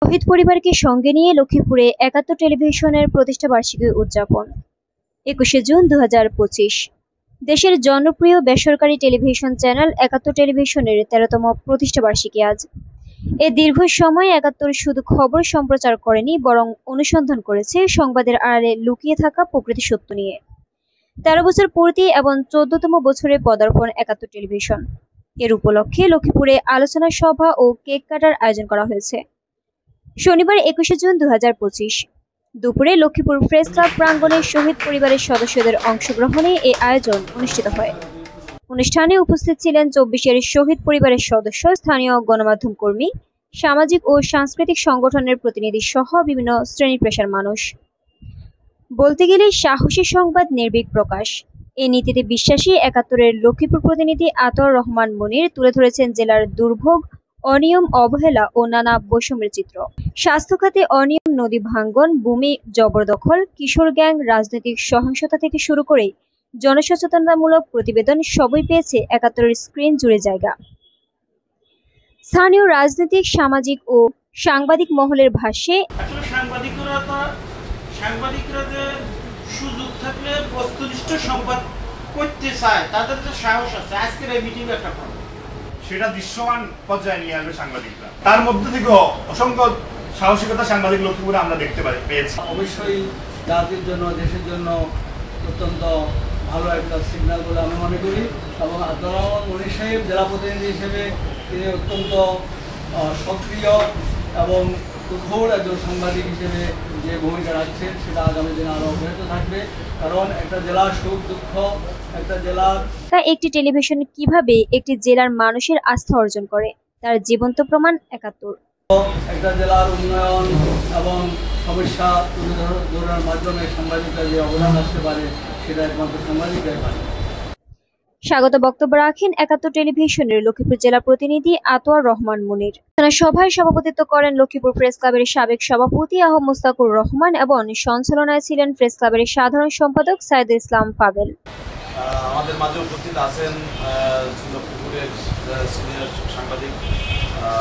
শহীদ পরিবারকে সঙ্গে নিয়ে লক্ষ্মীপুরে ৭১ টেলিভিশনের প্রতিষ্ঠা বার্ষিকী উদযাপন ২১শে জুন ২০২৫। দেশের জনপ্রিয় বেসরকারি টেলিভিশন চ্যানেল ৭১ টেলিভিশনের ১৩তম প্রতিষ্ঠা বার্ষিকী আজ। এ দীর্ঘ সময় ৭১ শুধু খবর সম্প্রচার করেনি, বরং অনুসন্ধান করেছে সংবাদের আড়ালে লুকিয়ে থাকা প্রকৃত সত্য নিয়ে। ১৩ বছর পূর্তি এবং ১৪তম বছরে পদার্পণ ৭১ টেলিভিশন। এর উপলক্ষে লক্ষ্মীপুরে আলোচনা সভা ও কেক কাটার আয়োজন করা হয়েছে। শনিবার ২১শে জুন ২০২৫ দুপুরে লক্ষ্মীপুর প্রেস ক্লাব প্রাঙ্গণে শহীদ পরিবারের সদস্যদের অংশগ্রহণে এই আয়োজন অনুষ্ঠিত হয়। অনুষ্ঠানে উপস্থিত ছিলেন ২৪-এর শহীদ পরিবারের সদস্য, স্থানীয় গণমাধ্যম কর্মী, সামাজিক ও সাংস্কৃতিক সংগঠনের প্রতিনিধি সহ বিভিন্ন শ্রেণী পেশার মানুষ। বলতে গেলে সাহসী সংবাদ, নির্ভীক প্রকাশ, এই নীতিতে বিশ্বাসী ৭১-এর লক্ষ্মীপুর প্রতিনিধি আতোয়ার রহমান মনির তুলে ধরেছেন জেলার দুর্ভোগ, অনিয়ম, অবহেলা ও নানা বৈষম্যের চিত্র। স্বাস্থ্য খাতে অনিয়ম, নদী ভাঙ্গন, ভূমি জবরদখল, কিশোর গ্যাং, রাজনৈতিক সহিংসতা থেকে শুরু করে জনসচেতনতামূলক প্রতিবেদন সবই পেয়েছে ৭১-এর স্ক্রিন জুড়ে জায়গা। স্থানীয় রাজনৈতিক, সামাজিক ও সাংবাদিক মহলের ভাষ্যে, সাংবাদিকরা যে সুযোগ থাকলে বস্তুনিষ্ঠ সংবাদ করতে চায়, তাদের যে সাহস আছে, আজকের এই মিটিং একটা সেটা দৃশ্যমান পর্যায়ে নিয়ে আসবে সাংবাদিকরা। তার মধ্যে থেকে অসংখ্য সাহসিকতা সাংবাদিক লক্ষ্মীপুরে আমরা দেখতে পেয়েছি। অবশ্যই জাতির জন্য, দেশের জন্য অত্যন্ত ভালো একটা সিগন্যাল বলে আমি মনে করি। এবং আতোয়ার রহমান মনির সাহেব জেলা প্রতিনিধি হিসেবে তিনি অত্যন্ত সক্রিয় এবং তুখোড় একজন সাংবাদিক হিসেবে যে ভূমিকা রাখছেন, সেটা আগামী দিনে আরও অব্যাহত থাকবে। কারণ একটা জেলার সুখ দুঃখ, একটা জেলার একটি টেলিভিশন কিভাবে একটি জেলার মানুষের আস্থা অর্জন করে, তার জীবন্ত প্রমাণ ৭১। একটা জেলার উন্নয়ন এবং সমস্যা তুলে ধরার মাধ্যমে সাংবাদিকরা যে অবদান আসতে পারে, সেটা একমাত্র সাংবাদিকরাই পারে। স্বাগত বক্তব্য রাখেন ৭১ টেলিভিশনের লক্ষ্মীপুর জেলা প্রতিনিধি আতোয়ার রহমান মনির। সভায় সভাপতিত্ব করেন লক্ষ্মীপুর প্রেস ক্লাবের সাবেক সভাপতি আহ মুস্তাকুর রহমান এবং সঞ্চালনায় ছিলেন প্রেস ক্লাবের সাধারণ সম্পাদক সাইদুল ইসলাম পাবেল। আমাদের মাঝে উপস্থিত আছেন লক্ষ্মীপুরের সিনিয়র সাংবাদিক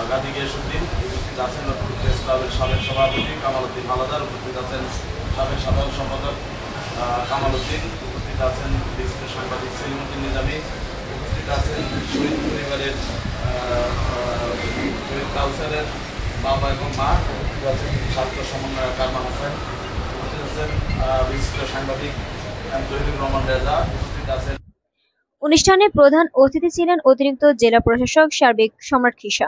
গাজী গিয়াসউদ্দিন, উপস্থিত আছেন লক্ষ্মীপুর প্রেস ক্লাবের সাবেক সভাপতি কামাল উদ্দিন মালাদার, উপস্থিত আছেন সাবেক সাধারণ সম্পাদক কামাল উদ্দিন, উপস্থিত আছেন বিশিষ্ট সাংবাদিক সেলিমউদ্দিন নিজামী, উপস্থিত আছেন শহীদ পরিবারের শহীদ কাউসারের বাবা এবং মা, উপস্থিত আছেন ছাত্র সমন্বয়ক কারমান হোসেন, উপস্থিত আছেন বিশিষ্ট সাংবাদিক জহিরুর রহমান রেজা, উপস্থিত আছেন। অনুষ্ঠানে প্রধান অতিথি ছিলেন অতিরিক্ত জেলা প্রশাসক সার্বিক সম্রাট খিসা।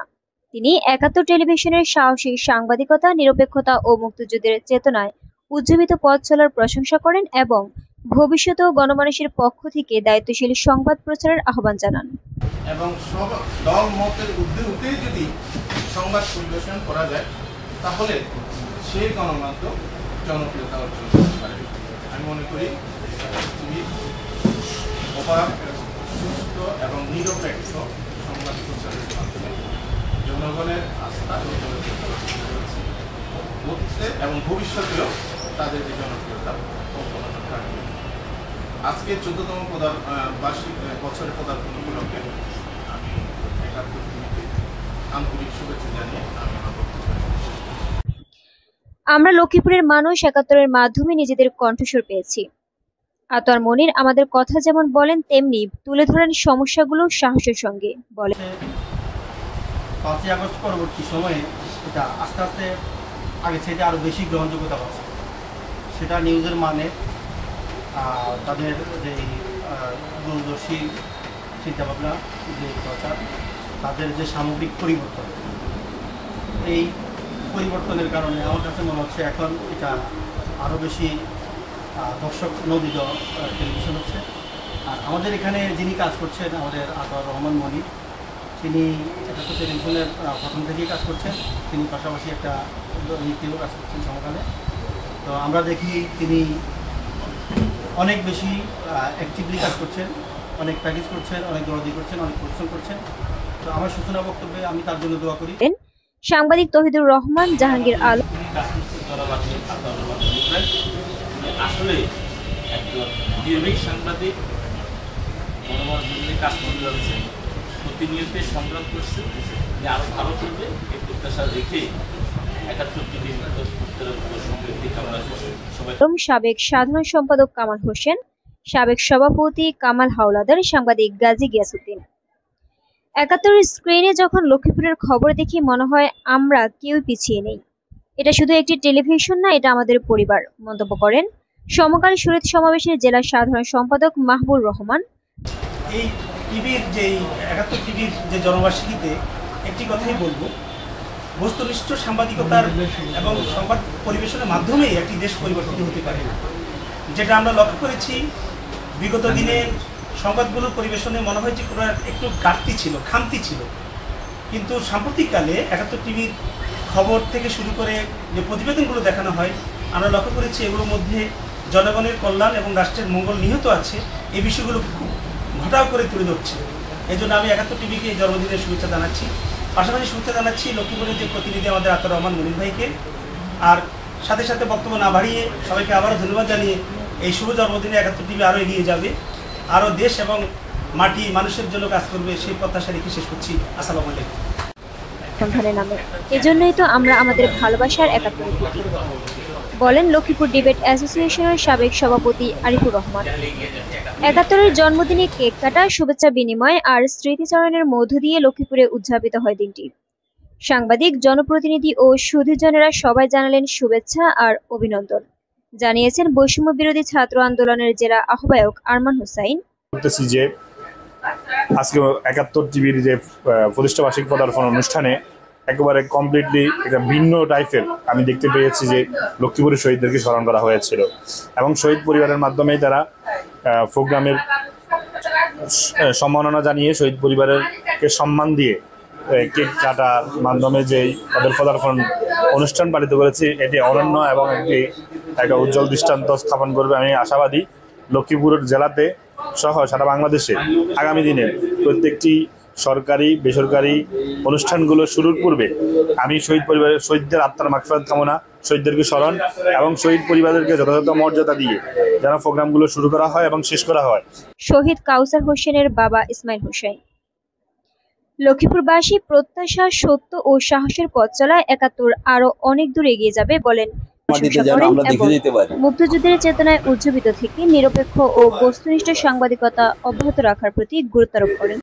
তিনি ৭১ টেলিভিশনের সাহসী সাংবাদিকতা, নিরপেক্ষতা ও মুক্তিযুদ্ধের চেতনায় উজ্জীবিত পথ চলার প্রশংসা করেন এবং ভবিষ্যতেও গণমানুষের পক্ষ থেকে দায়িত্বশীল সংবাদ প্রচারের আহ্বান জানান। এবং সব দল মতের ঊর্ধ্বে উঠে যদি সংবাদ পরিবেশন করা যায়, তাহলে সেই গণমাধ্যম জনপ্রিয়তা অর্জন করতে পারে। আমি মনে করি তুমি অবাধ, সুস্থ এবং নিরপেক্ষ সংবাদ প্রচারের মাধ্যমে জনগণের আস্থা হচ্ছে এবং ভবিষ্যতেও তাদের যে জনপ্রিয়তা অব্যাহত থাকবে। আজকে ১৪তম বার্ষিক বছরের পদার্পণ উপলক্ষে আমি ৭১ টিভিকে আন্তরিক শুভেচ্ছা জানিয়ে আমি আমার বক্তব্য শেষ করছি। আমরা লক্ষ্মীপুরের মানুষ ৭১-এর মাধ্যমে নিজেদের কণ্ঠস্বর পেয়েছি। আতোয়ার মনির আমাদের কথা যেমন বলেন, তেমনি তুলে ধরেন সমস্যাগুলো সাহসের সঙ্গে। বলেন ৫ই আগস্ট পরবর্তী সময়ে এটা আস্তে আস্তে আগে থেকে আরও বেশি গ্রহণযোগ্যতা পাচ্ছে। সেটা নিউজের মানে, তাদের যে দূরদর্শী চিন্তাভাবনা, যে প্রচার, তাদের যে সামগ্রিক পরিবর্তন, এই পরিবর্তনের কারণে আমার কাছে মনে হচ্ছে এখন এটা আরও বেশি দর্শক নন্দিত টেলিভিশন হচ্ছে। আর আমাদের এখানে যিনি কাজ করছেন, আমাদের আতোয়ার রহমান মনির, তিনি ৭১ টেলিভিশনের প্রথম থেকেই কাজ করছেন। তিনি পাশাপাশি একটা নীতিও কাজ করছেন সমকালে। তো আমরা দেখি তিনি অনেক বেশি অ্যাক্টিভলি কাজ করছেন, অনেক প্র্যাকটিস করছেন, অনেক দৌড়াদৌড়ি করছেন, অনেক পরিশ্রম করছেন। তো আমার সূচনা বক্তব্যে আমি তার জন্য দোয়া করি। সাংবাদিক তহিদুর রহমান, জাহাঙ্গীর আলম। আসলে একজন নির্ভীক সাংবাদিক, গণমাধ্যমে কাজ করে যাচ্ছে, প্রতিনিয়ত সংগ্রাম করছে যে আরো ভালো করবে, এই প্রত্যাশা রেখে 71 টিভির সম্পৃক্তি কামনা করছি। সবাই সাবেক সাধারণ সম্পাদক কামাল হোসেন, সাবেক সভাপতি কামাল হাওলাদার, সাংবাদিক গাজী গিয়াসউদ্দিন। 71 স্ক্রিনে যখন লক্ষ্মীপুরের খবর দেখি মনে হয় আমরা কেউ পিছিয়ে নেই। এটা শুধু একটি টেলিভিশন না, এটা আমাদের পরিবার, মন্তব্য করেন সমকাল শরীয়ত সমাবেশের জেলা সাধারণ সম্পাদক মাহবুর রহমান। এই টিভির যে 71 টিভির যে জন্মবার্ষিকীতে একটি কথাই বলবো, বস্তুনিষ্ঠ সাংবাদিকতার এবং সংবাদ পরিবেশনের মাধ্যমেই একটি দেশ পরিবর্তিত হতে পারে। যেটা আমরা লক্ষ্য করেছি বিগত দিনে সংবাদগুলোর পরিবেশনে মনে হয় যে কোনো একটু ঘাটতি ছিল, খামতি ছিল, কিন্তু সাম্প্রতিককালে 71 টিভির খবর থেকে শুরু করে যে প্রতিবেদনগুলো দেখানো হয়, আমরা লক্ষ্য করেছি এগুলোর মধ্যে জনগণের কল্যাণ এবং রাষ্ট্রের মঙ্গল নিহিত আছে। এই বিষয়গুলো খুব ঘটাও করে তুলে ধরছে। এই জন্য আমি 71 টিভিকে এই জন্মদিনের শুভেচ্ছা জানাচ্ছি। পাশাপাশি শুভেচ্ছা জানাচ্ছি লক্ষ্মীপুরের যে প্রতিনিধি আমাদের আতর রহমান মনির ভাইকে। আর সাথে সাথে বক্তব্য না বাড়িয়ে সবাইকে আবারও ধন্যবাদ জানিয়ে এই শুভ জন্মদিনে 71 টিভি আরও এগিয়ে যাবে, আরও দেশ এবং মাটি মানুষের জন্য কাজ করবে, সেই প্রত্যাশা রেখে শেষ করছি। আসসালামু আলাইকুম। সন্ধানে নামে এজন্যই তো আমরা আমাদের ভালোবাসার 71 টিভি, বলেন লক্ষ্মীপুর ডিবেট অ্যাসোসিয়েশনের সাবেক সভাপতি আরিফুর রহমান। 71-এর জন্মদিনে কেক কাটা, শুভেচ্ছা বিনিময় আর স্মৃতিচারণের মধ্য দিয়ে লক্ষ্মীপুরে উদযাপিত হয় দিনটি। সাংবাদিক, জনপ্রতিনিধি ও সুধীজনেরা সবাই জানালেন শুভেচ্ছা আর অভিনন্দন, জানিয়েছেন বৈষম্য বিরোধী ছাত্র আন্দোলনের জেলা আহ্বায়ক আরমান হোসাইন। করতেছি যে আজকে 71 টিভির যে প্রতিষ্ঠা বার্ষিকী পদার্পণ অনুষ্ঠানে একেবারে কমপ্লিটলি একটা ভিন্ন টাইপের আমি দেখতে পেয়েছি যে লক্ষ্মীপুরের শহীদদেরকে স্মরণ করা হয়েছিল এবং শহীদ পরিবারের মাধ্যমে তারা প্রোগ্রামের সম্মাননা জানিয়ে শহীদ পরিবারেরকে সম্মান দিয়ে কেক কাটার মাধ্যমে যেই তাদের পদার্পণ অনুষ্ঠান পালিত করেছে, এটি অনন্য এবং একটা উজ্জ্বল দৃষ্টান্ত স্থাপন করবে। আমি আশাবাদী লক্ষ্মীপুরের জেলাতে সহ সারা বাংলাদেশে আগামী দিনে প্রত্যেকটি সরকারি বেসরকারি অনুষ্ঠানগুলো শুরুর পূর্বে আমি শহীদদের আত্মার মাগফিরাত কামনা, শহীদদেরকে স্মরণ এবং শহীদ পরিবারদেরকে যথাযথ মর্যাদা দিয়ে যেন প্রোগ্রামগুলো শুরু করা হয় এবং শেষ করা হয়। শহীদ কাউসার হোসেনের বাবা ইসমাইল হোসেন। লক্ষ্মীপুরবাসী প্রত্যাশা, সত্য ও সাহসের পথ চলায় 71 আরো অনেক দূর এগিয়ে যাবে বলেন মুক্তিযুদ্ধের চেতনায় উজ্জীবিত থেকে নিরপেক্ষ ও বস্তুনিষ্ঠ সাংবাদিকতা অব্যাহত রাখার প্রতি গুরুত্ব আরোপ করেন।